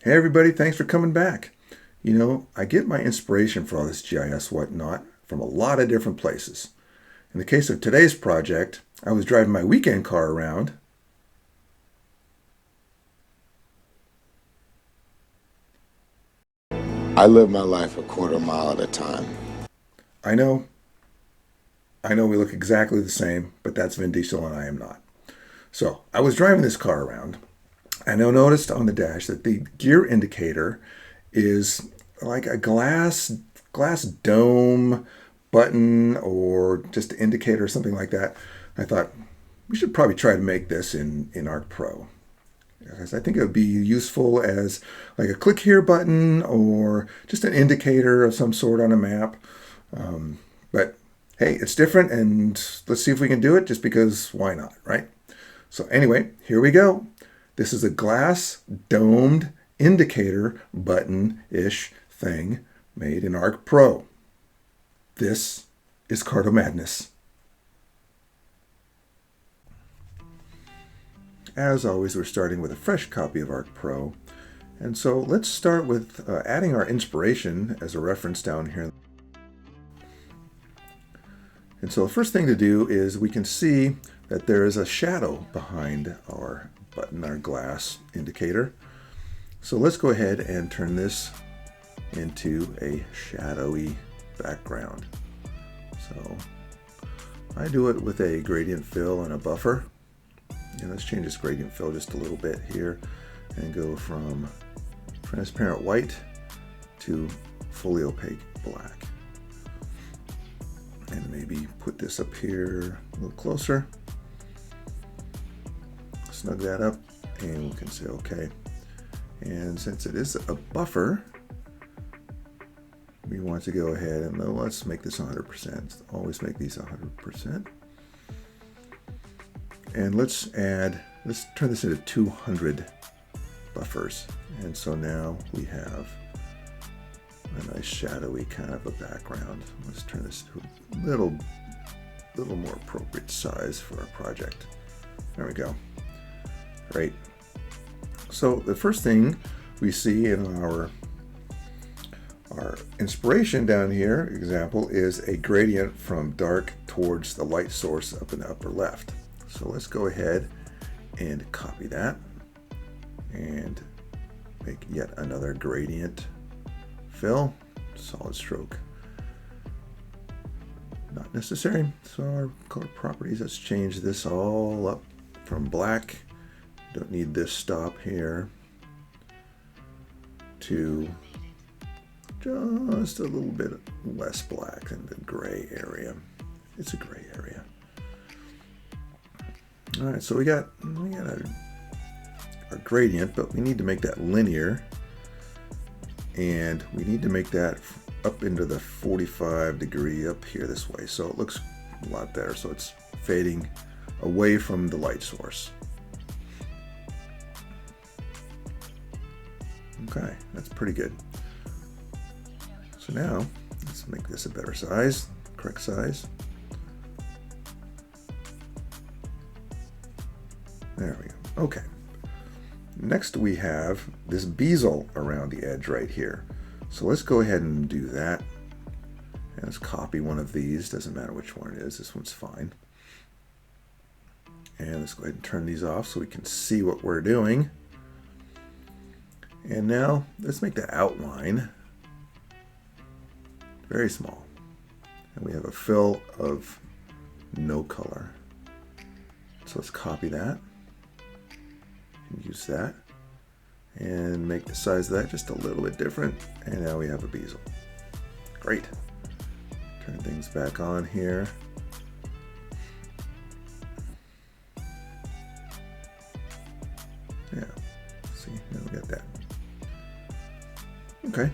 Hey everybody, thanks for coming back. I get my inspiration for all this GIS whatnot from a lot of different places. In the case of today's project, I was driving my weekend car around. I live my life a quarter mile at a time. I know, I know we look exactly the same, but that's Vin Diesel and I am not. So I was driving this car around. I now noticed on the dash that the gear indicator is like a glass dome button or just an indicator or something like that. I thought we should probably try to make this in ArcPRO. Because I think it would be useful as like a click here button or just an indicator of some sort on a map. But hey, it's different and let's see if we can do it just because why not, right? So anyway, here we go. This is a glass domed indicator button-ish thing made in ArcPRO. This is Carto-Madness. As always, we're starting with a fresh copy of ArcPRO. And so let's start with adding our inspiration as a reference down here. And so the first thing to do is we can see that there is a shadow behind our button, our glass indicator. So let's go ahead and turn this into a shadowy background. So I do it with a gradient fill and a buffer. And let's change this gradient fill just a little bit here and go from transparent white to fully opaque black. And maybe put this up here a little closer. Snug that up and we can say okay. And since it is a buffer, we want to go ahead and let's make this 100%. Always make these 100%. And let's turn this into 200 buffers. And so now we have a nice shadowy kind of a background. Let's turn this to a little more appropriate size for our project. There we go. Great. So the first thing we see in our inspiration down here, example, is a gradient from dark towards the light source up in the upper left. So let's go ahead and copy that and make yet another gradient fill, solid stroke. Not necessary. So our color properties, let's change this all up from black. Don't need this stop here to just a little bit less black than the gray area. It's a gray area. All right, so we got our gradient, but we need to make that linear, and we need to make that up into the 45 degree up here this way, so it looks a lot better. So it's fading away from the light source. Okay, that's pretty good. So now let's make this a better size, correct size. There we go. Okay. Next we have this bezel around the edge right here. So let's go ahead and do that. And let's copy one of these. Doesn't matter which one it is. This one's fine. And let's go ahead and turn these off so we can see what we're doing. And now let's make the outline very small. And we have a fill of no color. So let's copy that. Use that and make the size of that just a little bit different, and now we have a bezel. Great. Turn things back on here. Yeah, see, now we got that. Okay.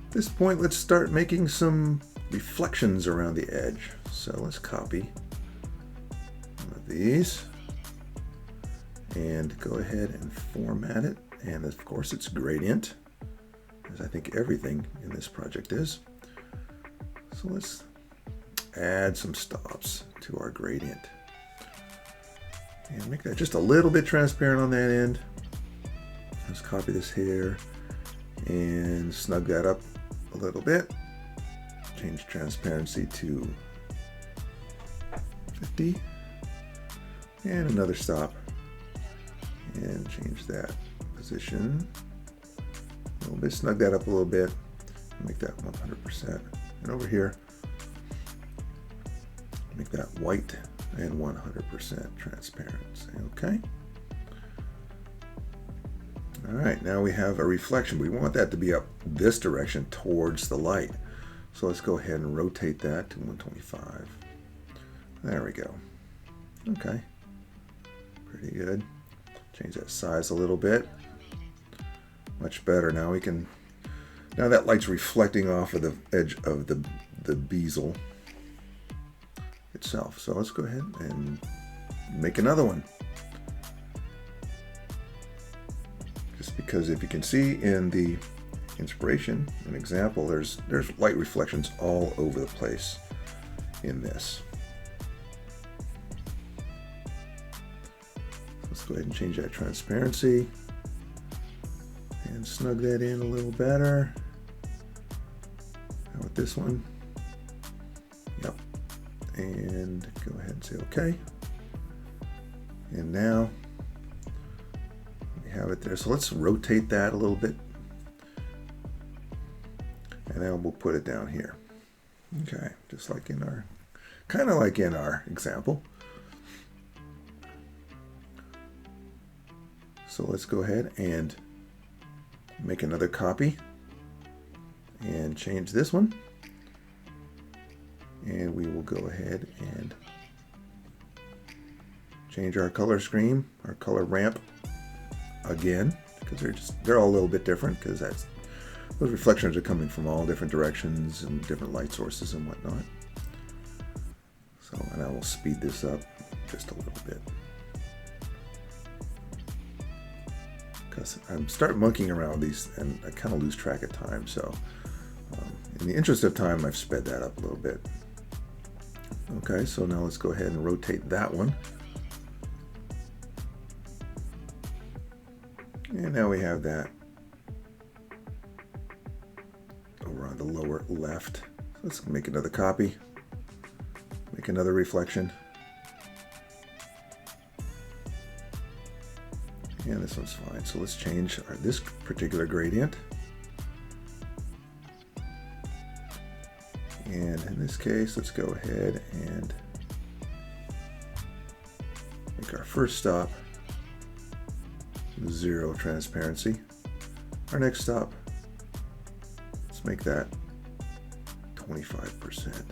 At this point, let's start making some reflections around the edge. So let's copy one of these and go ahead and format it. And of course it's gradient, as I think everything in this project is. So let's add some stops to our gradient and make that just a little bit transparent on that end. Let's copy this here and snug that up a little bit. Change transparency to 50 and another stop, and change that position a little bit, snug that up a little bit, make that 100%. And over here, make that white and 100% transparency. Okay. All right, now we have a reflection. We want that to be up this direction towards the light. So let's go ahead and rotate that to 125. There we go. Okay, pretty good. Change that size a little bit. Much better. Now we can, now that light's reflecting off of the edge of the bezel itself. So let's go ahead and make another one. Just because if you can see in the inspiration, an example, there's light reflections all over the place in this. Let's go ahead and change that transparency and snug that in a little better. How about this one? Yep. And go ahead and say okay. And now we have it there. So let's rotate that a little bit. And then we'll put it down here. Okay, just like in our, kind of like in our example. So let's go ahead and make another copy and change this one. And we will go ahead and change our color scheme, our color ramp again, because they're all a little bit different, because those reflections are coming from all different directions and different light sources and whatnot. So, and I will speed this up just a little bit, because I'm starting monkeying around these and I kind of lose track of time. So in the interest of time, I've sped that up a little bit. Okay, so now let's go ahead and rotate that one. And now we have that over on the lower left. Let's make another copy, make another reflection. And this one's fine. So let's change this particular gradient. And in this case, let's go ahead and make our first stop 0 transparency. Our next stop, let's make that 25%.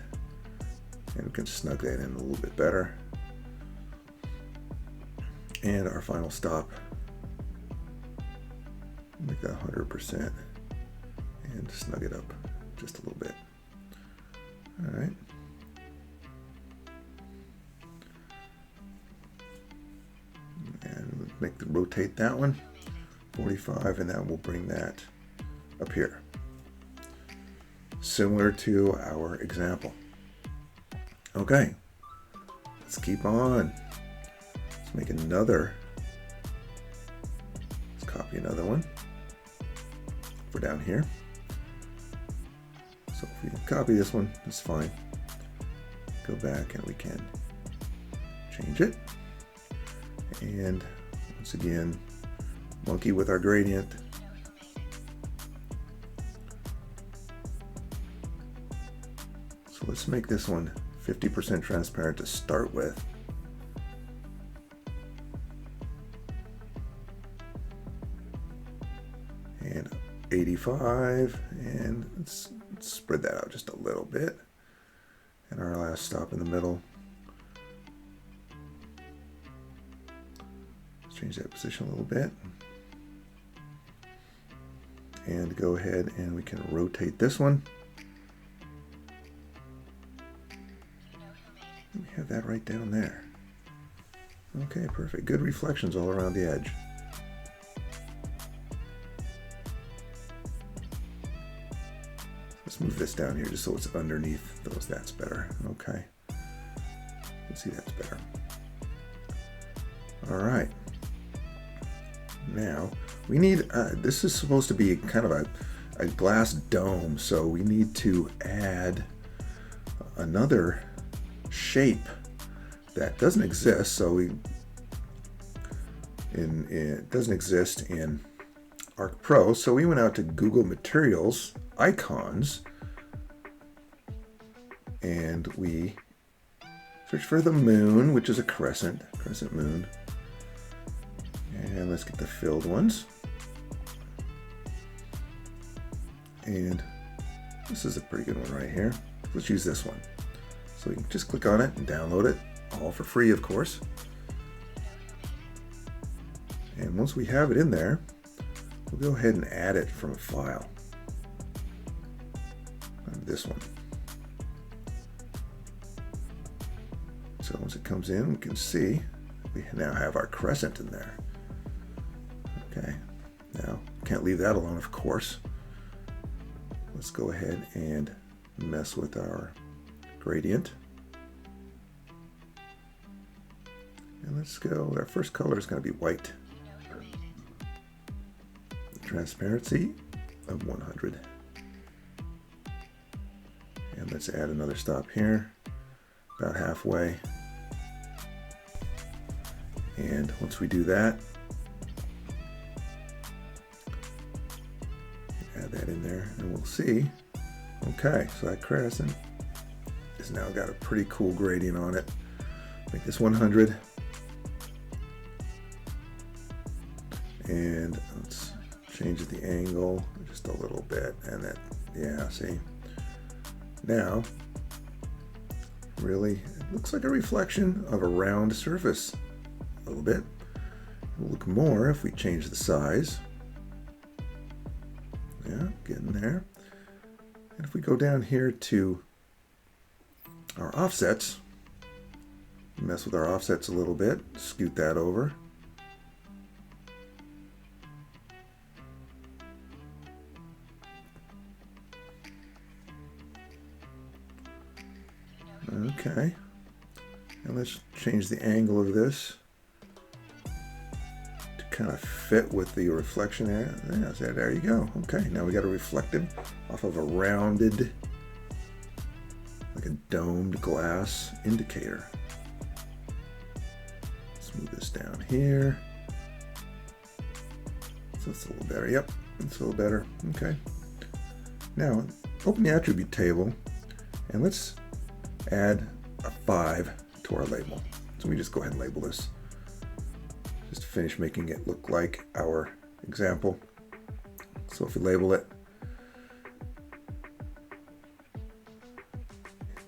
And we can snug that in a little bit better. And our final stop, make that 100% and snug it up just a little bit. All right. And rotate that one 45, and that will bring that up here, similar to our example. Okay, let's keep on. Let's make another. Let's copy another one for down here. So if we copy this one, it's fine. Go back and we can change it. And once again, monkey with our gradient. So let's make this one 50% transparent to start with. And 85, and let's spread that out just a little bit. And our last stop in the middle. Let's change that position a little bit. And go ahead and we can rotate this one. We have that right down there. Okay, perfect. Good reflections all around the edge. Let's move this down here just so it's underneath those. That's better. Okay. Let's see, that's better. All right. Now, we need, this is supposed to be kind of a glass dome, so we need to add another shape that doesn't exist. So it doesn't exist in ArcPRO, so we went out to Google Materials, Icons, and we searched for the moon, which is a crescent moon. And let's get the filled ones. And this is a pretty good one right here. Let's use this one. So you can just click on it and download it, all for free, of course. And once we have it in there, we'll go ahead and add it from a file. This one. So once it comes in, we can see we now have our crescent in there. Okay, now can't leave that alone, of course. Let's go ahead and mess with our gradient. And let's go, our first color is going to be white. Transparency of 100. And let's add another stop here, about halfway. And once we do that, add that in there and we'll see. Okay, so that crescent has now got a pretty cool gradient on it. Make this 100. And let's change the angle just a little bit, and that, yeah, see, now really it looks like a reflection of a round surface a little bit. It will look more if we change the size. Yeah, getting there. And if we go down here to our offsets, mess with our offsets a little bit, scoot that over. Okay, and let's change the angle of this to kind of fit with the reflection. Yeah, so there you go. Okay, now we got a reflective off of a rounded, like a domed glass indicator. Let's move this down here. So it's a little better. Yep, it's a little better. Okay. Now, open the attribute table and let's add a 5 to our label. So we just go ahead and label this just to finish making it look like our example. So if we label it,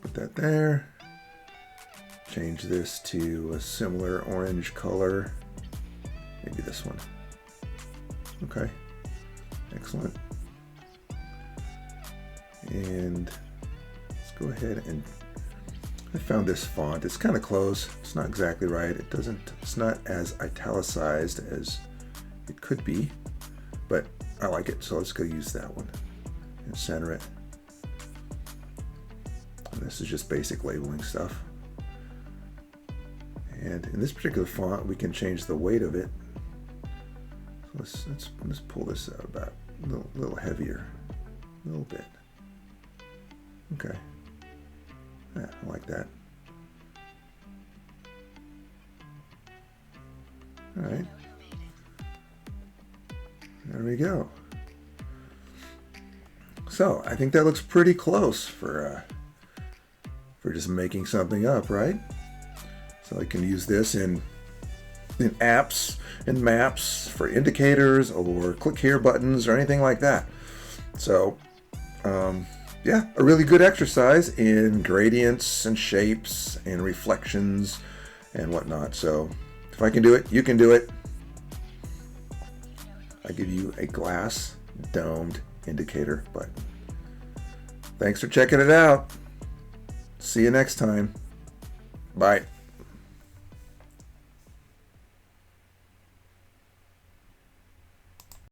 put that there, change this to a similar orange color, maybe this one. Okay, excellent. And let's go ahead and I found this font. It's kind of close. It's not exactly right. It's not as italicized as it could be, but I like it. So let's go use that one and center it. And this is just basic labeling stuff. And in this particular font, we can change the weight of it. So let's pull this out about a little heavier, a little bit. Okay. Yeah, I like that. All right. There we go. So I think that looks pretty close for just making something up, right? So I can use this in apps and maps for indicators or click here buttons or anything like that. So yeah, a really good exercise in gradients and shapes and reflections and whatnot. So if I can do it, you can do it. I give you a glass domed indicator button. Thanks for checking it out. See you next time. Bye.